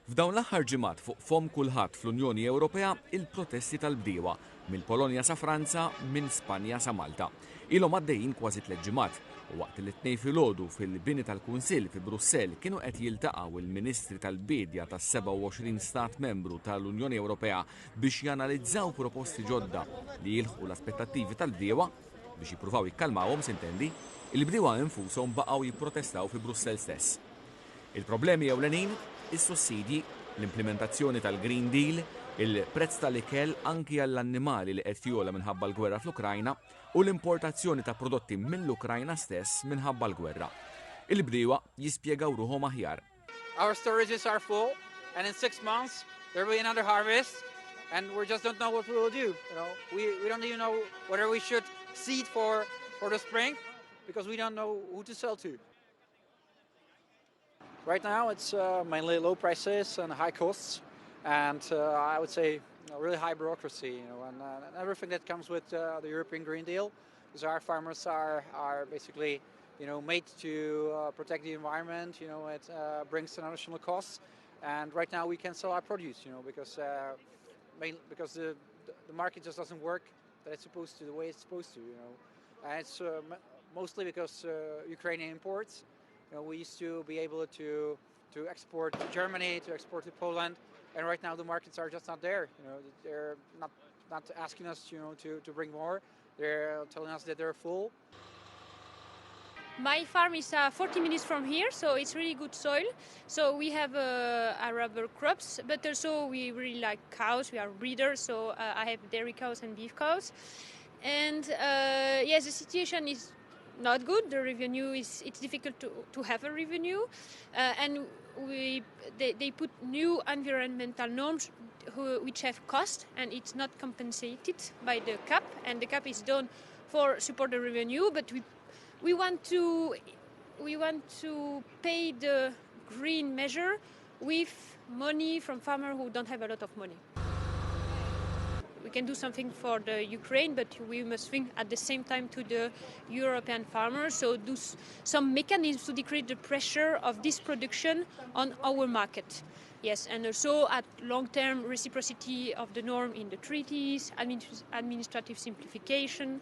F'dawn l-aħħar ġimgħat fuq fom kulħadd fl-Unjoni Ewropea il-protesti tal-bdiewa mill-Polonja sa Franza, minn Spanja sa Malta. Ilhom għaddejjin kważi 3 ġimgħat u waqt li t-tnejn filgħodu fil-bini tal-Kunsill fi Brussell kienu qed jiltaqgħu il-Ministri tal-Bidja tas-27 stat membru tal-Unjoni Ewropea biex janalizzaw proposti ġodda li jilħqu l-aspettattivi tal-bdiewa biex jippruvaw jikkalmawhom s'intendi, il-bdiewa infushom baqgħu jipprotestaw fi Brussell stess. Il-problemi ewlenin is-sussidji, l-implementazzjoni tal-Green Deal, il-prezz tal-ikel anki għall-annimali li qed jola minħabba l-gwerra fl-Ukrajna u l-importazzjoni ta' prodotti mill-Ukrajna stess minħabba l-gwerra. Il-bdiewa jispjegaw ruhom aħjar. Our storages are full and in 6 months there will be another harvest and we just don't know what we will do. We don't even know whether we should seed for the spring because we don't know who to sell to. Right now it's mainly low prices and high costs and I would say really high bureaucracy, and everything that comes with the European Green Deal, because our farmers are basically made to protect the environment. It brings additional costs, and right now we can't sell our produce, because the market just doesn't work the way it's supposed to. And it's mostly because Ukrainian imports. We used to be able to export to Germany, to export to Poland, and right now the markets are just not there. They're not asking us, to bring more. They're telling us that they're full. My farm is 40 minutes from here, so it's really good soil. So we have rubber crops, but also we really like cows. We are breeders, so I have dairy cows and beef cows. And yes, the situation is not good. The revenue it's difficult to have a revenue, and they put new environmental norms which have cost, and it's not compensated by the CAP, and the CAP is done for support the revenue, but we want to pay the green measure with money from farmers who don't have a lot of money. We can do something for the Ukraine, but we must think at the same time to the European farmers, so do some mechanisms to decrease the pressure of this production on our market. Yes, and also at long-term reciprocity of the norm in the treaties, administrative simplification.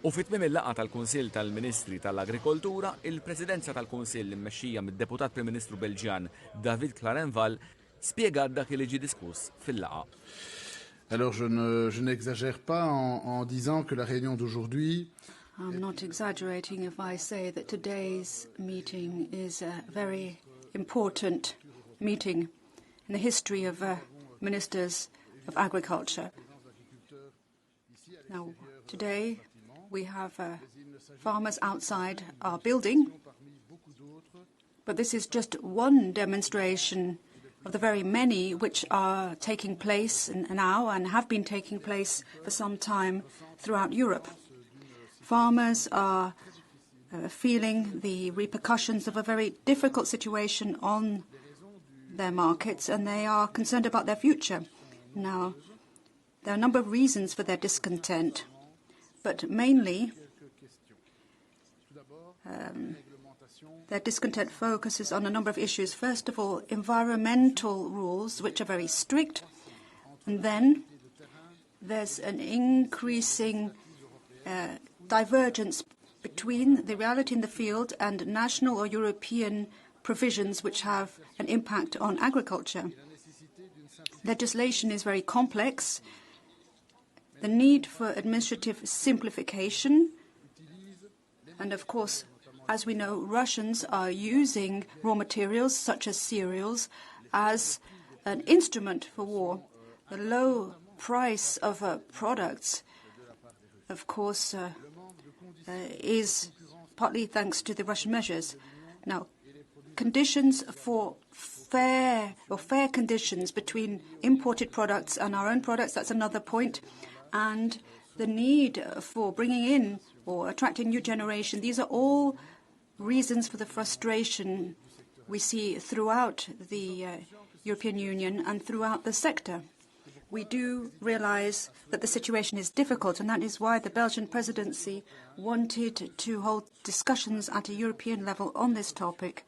U fit-tmiem il-laqgħa tal-Kunsill tal-Ministri tal-Agrikoltura, il-Presidenza tal-Kunsill immexxija mid-Deputat Prim Ministru Belġjan David Clarenval spjega dak li ġie diskuss fil-laqgħa. Alors je n'exagère pas en disant que la réunion d'aujourd'hui. I'm not exaggerating if I say that today's meeting is a very important meeting in the history of ministers of agriculture. Now, today we have farmers outside our building, but this is just one demonstration of the very many which are taking place now and have been taking place for some time throughout Europe. Farmers are feeling the repercussions of a very difficult situation on their markets, and they are concerned about their future. Now, there are a number of reasons for their discontent, but mainly their discontent focuses on a number of issues. First of all, environmental rules, which are very strict. And then there's an increasing divergence between the reality in the field and national or European provisions which have an impact on agriculture. Legislation is very complex. The need for administrative simplification, and of course, as we know, Russians are using raw materials such as cereals as an instrument for war. The low price of products, of course, is partly thanks to the Russian measures. Now, conditions for fair conditions between imported products and our own products, that's another point. And the need for bringing in or attracting new generation, these are all reasons for the frustration we see throughout the European Union and throughout the sector. We do realize that the situation is difficult, and that is why the Belgian presidency wanted to hold discussions at a European level on this topic.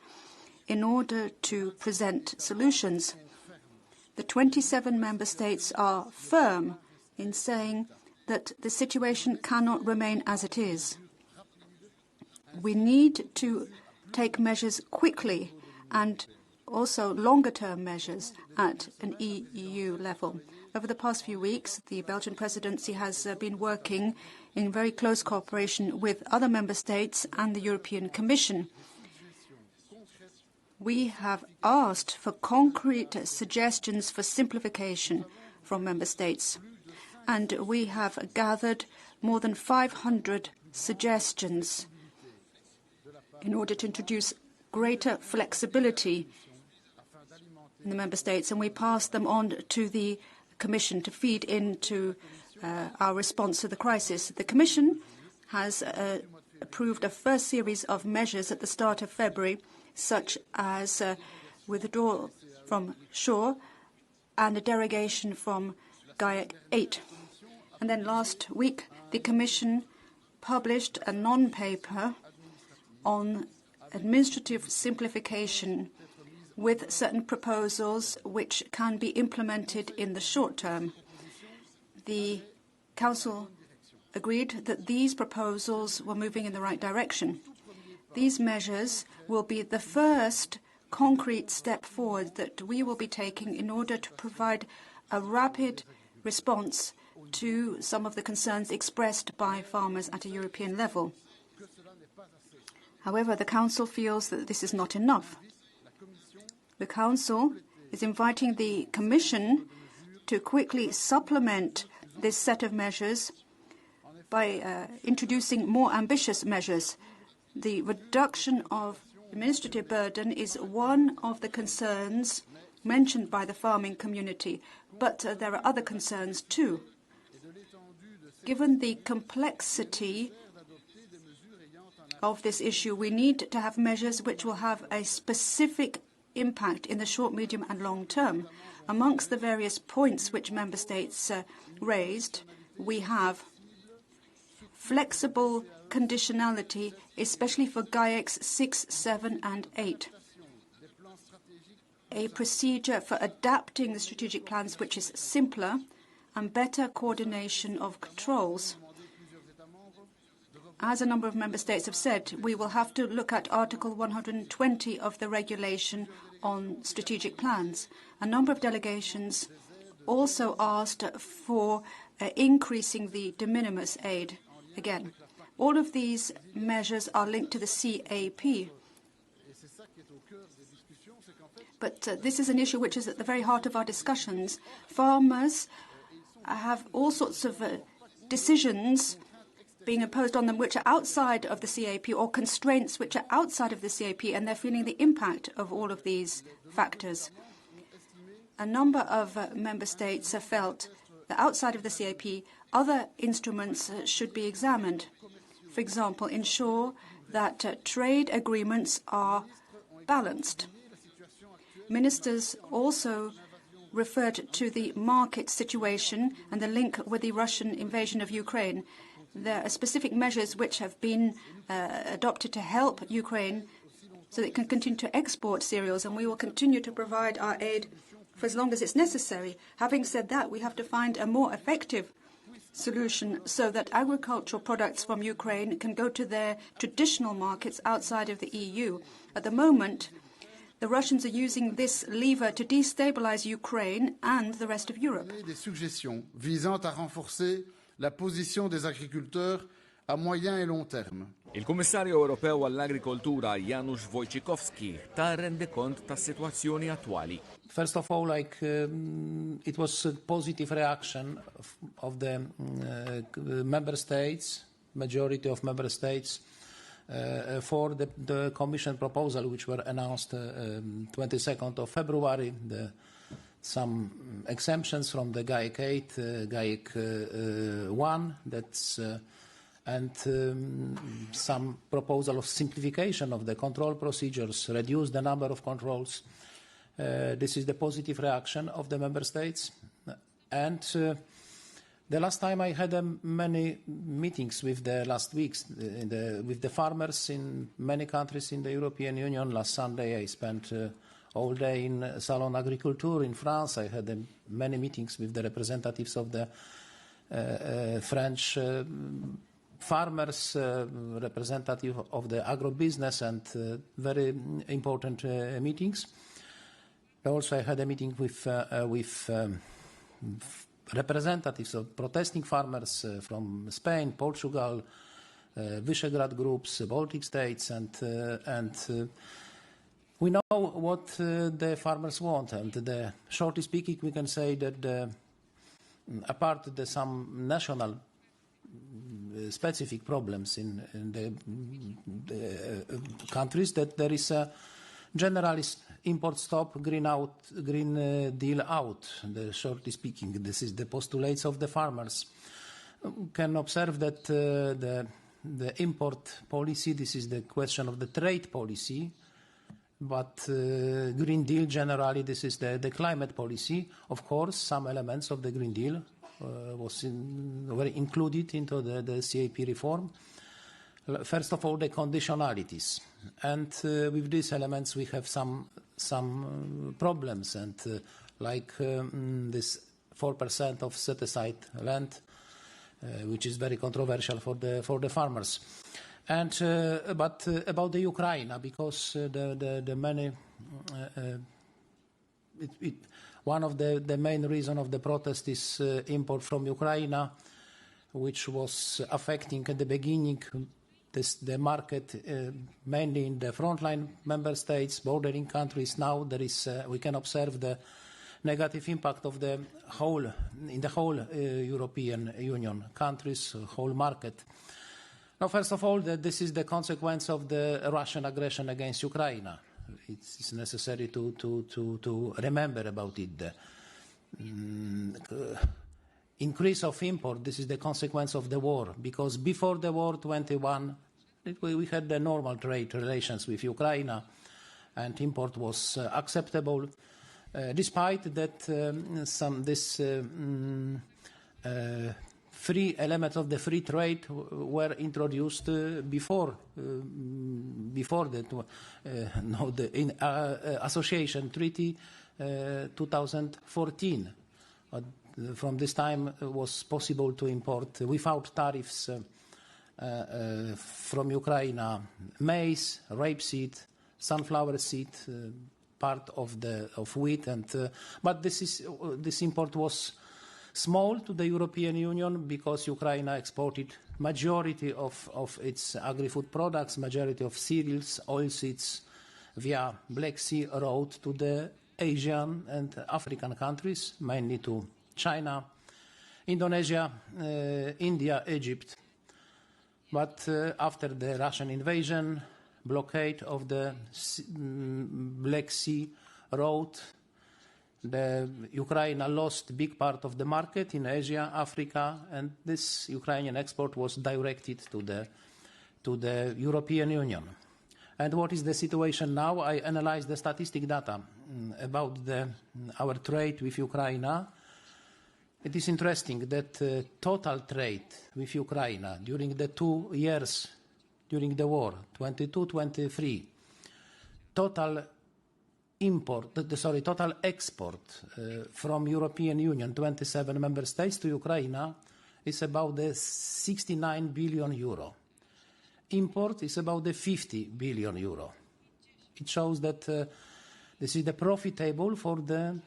in order to present solutions. The 27 member states are firm in saying that the situation cannot remain as it is. We need to take measures quickly and also longer-term measures at an EU level. Over the past few weeks, the Belgian presidency has been working in very close cooperation with other member states and the European Commission. We have asked for concrete suggestions for simplification from member states, and we have gathered more than 500 suggestions in order to introduce greater flexibility in the member states, and we pass them on to the Commission to feed into our response to the crisis. The Commission has approved a first series of measures at the start of February, such as withdrawal from shore and a derogation from GAIAC 8. And then last week, the Commission published a non-paper on administrative simplification with certain proposals which can be implemented in the short term. The Council agreed that these proposals were moving in the right direction. These measures will be the first concrete step forward that we will be taking in order to provide a rapid response to some of the concerns expressed by farmers at a European level. However, the Council feels that this is not enough. The Council is inviting the Commission to quickly supplement this set of measures by introducing more ambitious measures. The reduction of administrative burden is one of the concerns mentioned by the farming community, but there are other concerns too. Given the complexity of this issue, we need to have measures which will have a specific impact in the short, medium and long term. Amongst the various points which member states raised, we have flexible conditionality, especially for GAIACs 6, 7 and 8. A procedure for adapting the strategic plans which is simpler and better coordination of controls. As a number of member states have said, we will have to look at Article 120 of the regulation on strategic plans. A number of delegations also asked for increasing the de minimis aid again. All of these measures are linked to the CAP. But this is an issue which is at the very heart of our discussions. Farmers have all sorts of decisions being imposed on them which are outside of the CAP, or constraints which are outside of the CAP, and they're feeling the impact of all of these factors. A number of member states have felt that outside of the CAP, other instruments should be examined. For example, ensure that trade agreements are balanced. Ministers also referred to the market situation and the link with the Russian invasion of Ukraine. There are specific measures which have been adopted to help Ukraine so that it can continue to export cereals, and we will continue to provide our aid for as long as it's necessary. Having said that, we have to find a more effective solution so that agricultural products from Ukraine can go to their traditional markets outside of the EU. At the moment, the Russians are using this lever to destabilize Ukraine and the rest of Europe. Des suggestions visant à renforcer la position des agriculteurs a moyen et long terme. Il-Kummissarju Ewropew għall-Agrikoltura Janusz Wojciechowski ta' rendikont tas-sitwazzjoni attwali. First of all, it was a positive reaction of the member states, majority of member states, for the Commission proposal, which were announced 22nd of February. Some exemptions from the GAIAC 8, GAIAC 1, and some proposal of simplification of the control procedures, reduce the number of controls. This is the positive reaction of the member states. And The last time I had many meetings with the last weeks with the farmers in many countries in the European Union. Last Sunday I spent all day in Salon Agriculture in France. I had many meetings with the representatives of the French farmers, representative of the agro-business, and very important meetings. Also I had a meeting with representatives of protesting farmers from Spain, Portugal, Visegrad groups, Baltic states, and we know what the farmers want. And shortly speaking, we can say that apart from some national specific problems in the countries, that there is a generalist import stop, Green Deal out. Shortly speaking, this is the postulates of the farmers. We can observe that the import policy, this is the question of the trade policy, but Green Deal generally, this is the climate policy. Of course, some elements of the Green Deal were included into the CAP reform. First of all, the conditionalities, and with these elements we have some problems, and like this 4% of set-aside land, which is very controversial for the farmers. And but about the Ukraine, because the many one of the main reason of the protest is import from Ukraine, which was affecting at the beginning the market mainly in the frontline member states, bordering countries. Now there is we can observe the negative impact of the whole European Union countries, whole market. Now, first of all, this is the consequence of the Russian aggression against Ukraine. It's necessary to remember about it. Increase of import, this is the consequence of the war, because before the war, 21, we had the normal trade relations with Ukraine, and import was acceptable, despite that free elements of the free trade were introduced before the Association Treaty 2014. From this time it was possible to import without tariffs from Ukraine maize, rapeseed, sunflower seed, part of wheat, and but this import was small to the European Union because Ukraine exported majority of its agri-food products, majority of cereals, oilseeds via Black Sea road to the Asian and African countries, mainly to China, Indonesia, India, Egypt. But after the Russian invasion, blockade of the Black Sea road, the Ukraine lost a big part of the market in Asia, Africa, and this Ukrainian export was directed to the European Union. And what is the situation now? I analyzed the statistic data about our trade with Ukraine. It is interesting that total trade with Ukraine during the 2 years during the war, 22-23, total export from European Union, 27 member states, to Ukraine is about the 69 billion euro. Import is about the 50 billion euro. It shows that this is the profitable for the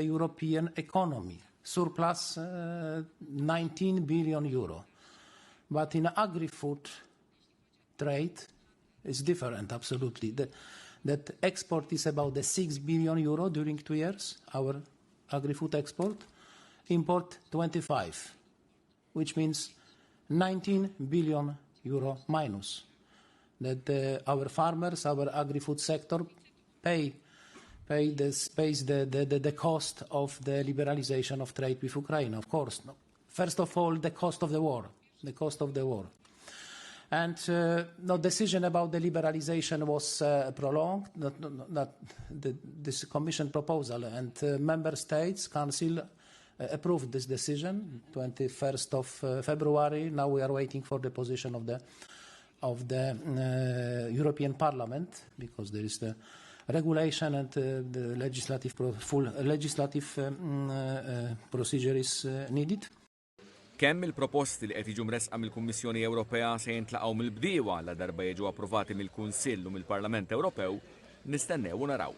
European economy, surplus 19 billion euro. But in agri-food trade, it's different, absolutely. That export is about the 6 billion euro during 2 years, our agri-food export. Import 25, which means 19 billion euro minus. That our farmers, our agri-food sector pays the cost of the liberalization of trade with Ukraine, of course. First of all, the cost of the war. And no decision about the liberalization was prolonged, not this Commission proposal, and member states, Council approved this decision, 21st of February. Now we are waiting for the position of the European Parliament, because there is the regulation and the full legislative procedure is needed. Kemm il-proposti li qed jiġu mresqa mill-Kummissjoni Ewropea se jintlaqgħu mill-bdiewa la darba jiġu approvati mill-Kunsill u mill-Parlament Ewropew, nistennew u naraw.